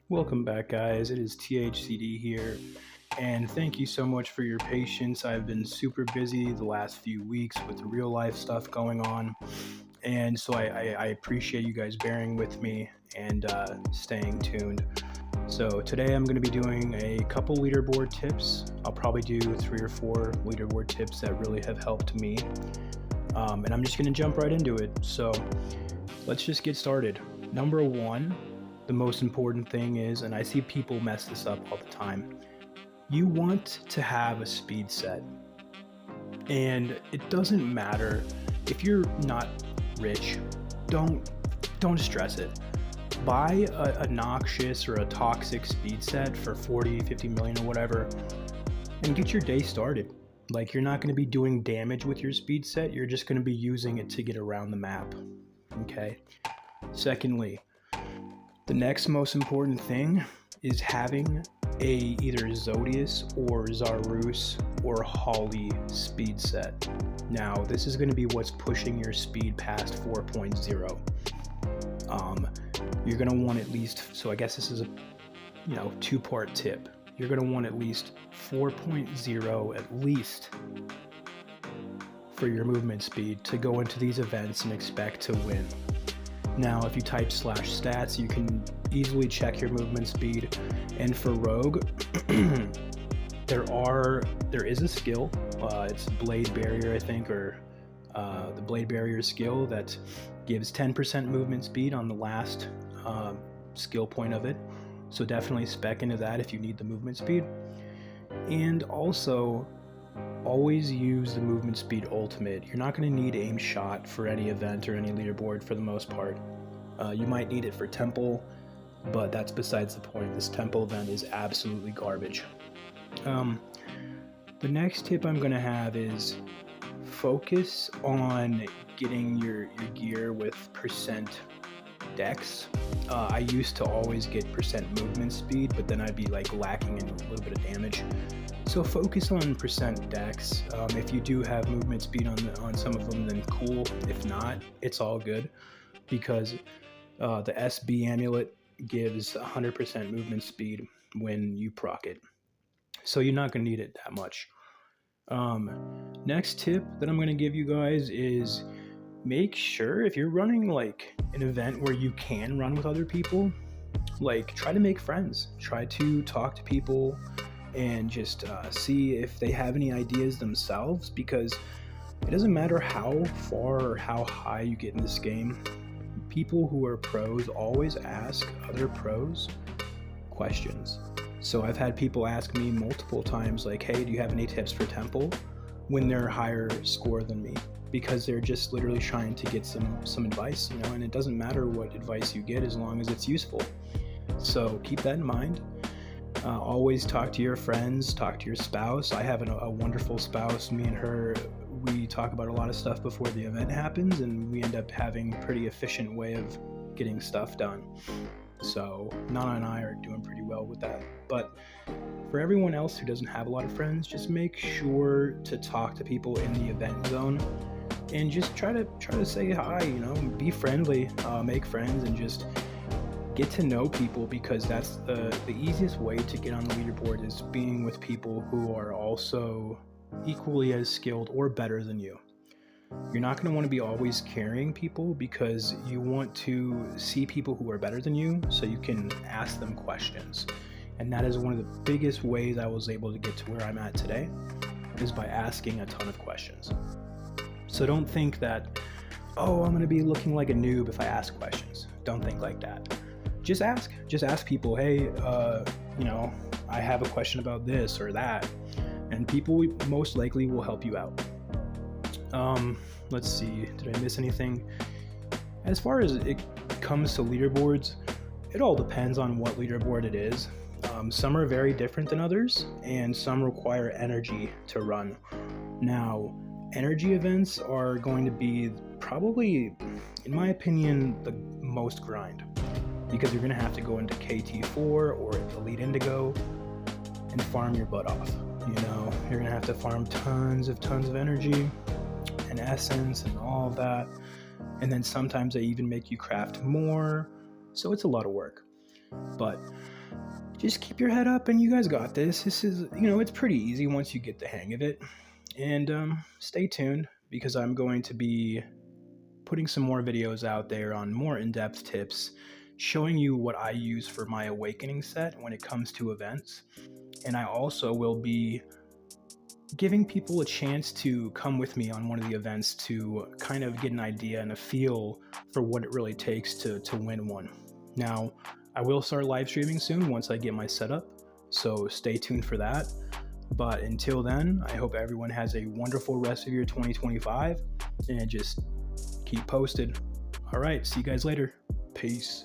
Welcome back, guys. It is THCD here, and thank you so much for your patience. I've been super busy the last few weeks with real life stuff going on, and so I appreciate you guys bearing with me and staying tuned. So today I'm going to be doing a couple leaderboard tips. I'll probably do 3 or 4 leaderboard tips that really have helped me, and I'm just going to jump right into it. So let's just get started. Number 1. The most important thing is, and I see people mess this up all the time, you want to have a speed set. And it doesn't matter if you're not rich, don't stress it. Buy a noxious or a toxic speed set for 40, 50 million or whatever, and get your day started. Like, you're not going to be doing damage with your speed set, you're just going to be using it to get around the map. Okay? Secondly, the next most important thing is having either Zodius or Zarus or Holly speed set. Now, this is going to be what's pushing your speed past 4.0. You're going to want at least, so I guess this is a 2-part tip. You're going to want at least 4.0 at least for your movement speed to go into these events and expect to win. Now, if you type /stats, you can easily check your movement speed. And for Rogue, there is a skill. It's Blade Barrier, I think, or the Blade Barrier skill that gives 10% movement speed on the last skill point of it. So definitely spec into that if you need the movement speed. And also, always use the movement speed ultimate. You're not going to need aim shot for any event or any leaderboard for the most part. You might need it for temple, but that's besides the point. This temple event is absolutely garbage. The next tip I'm going to have is focus on getting your gear with percent dex. I used to always get percent movement speed, but then I'd be like lacking in a little bit of damage. So focus on percent dex. If you do have movement speed on some of them, then cool. If not, it's all good, because the SB amulet gives 100% movement speed when you proc it. So you're not going to need it that much. Next tip that I'm going to give you guys is make sure if you're running like an event where you can run with other people, like try to make friends. Try to talk to people and just see if they have any ideas themselves, because it doesn't matter how far or how high you get in this game. People who are pros always ask other pros questions. So I've had people ask me multiple times, like, hey, do you have any tips for temple, when they're higher score than me, because they're just literally trying to get some advice, and it doesn't matter what advice you get as long as it's useful. So keep that in mind. Always talk to your friends, talk to your spouse. I have a wonderful spouse. Me and her, we talk about a lot of stuff before the event happens, and we end up having a pretty efficient way of getting stuff done. So Nana and I are doing pretty well with that. But for everyone else who doesn't have a lot of friends, just make sure to talk to people in the event zone and just try to say hi, be friendly, make friends, and just get to know people, because that's the easiest way to get on the leaderboard, is being with people who are also equally as skilled or better than you. You're not going to want to be always carrying people, because you want to see people who are better than you so you can ask them questions. And that is one of the biggest ways I was able to get to where I'm at today, is by asking a ton of questions. So don't think that, oh, I'm going to be looking like a noob if I ask questions. Don't think like that. Just ask people, hey, I have a question about this or that, and people most likely will help you out. Let's see, did I miss anything? As far as it comes to leaderboards, it all depends on what leaderboard it is. Some are very different than others, and some require energy to run. Now, energy events are going to be probably, in my opinion, the most grind, because you're going to have to go into KT4 or Elite Indigo and farm your butt off. You're going to have to farm tons of energy and essence and all of that. And then sometimes they even make you craft more. So it's a lot of work. But just keep your head up and you guys got this. This is, it's pretty easy once you get the hang of it. And stay tuned because I'm going to be putting some more videos out there on more in-depth tips, showing you what I use for my awakening set when it comes to events. And I also will be giving people a chance to come with me on one of the events to kind of get an idea and a feel for what it really takes to win one. Now, I will start live streaming soon once I get my setup, so stay tuned for that. But until then, I hope everyone has a wonderful rest of your 2025 and just keep posted. All right, see you guys later. Peace.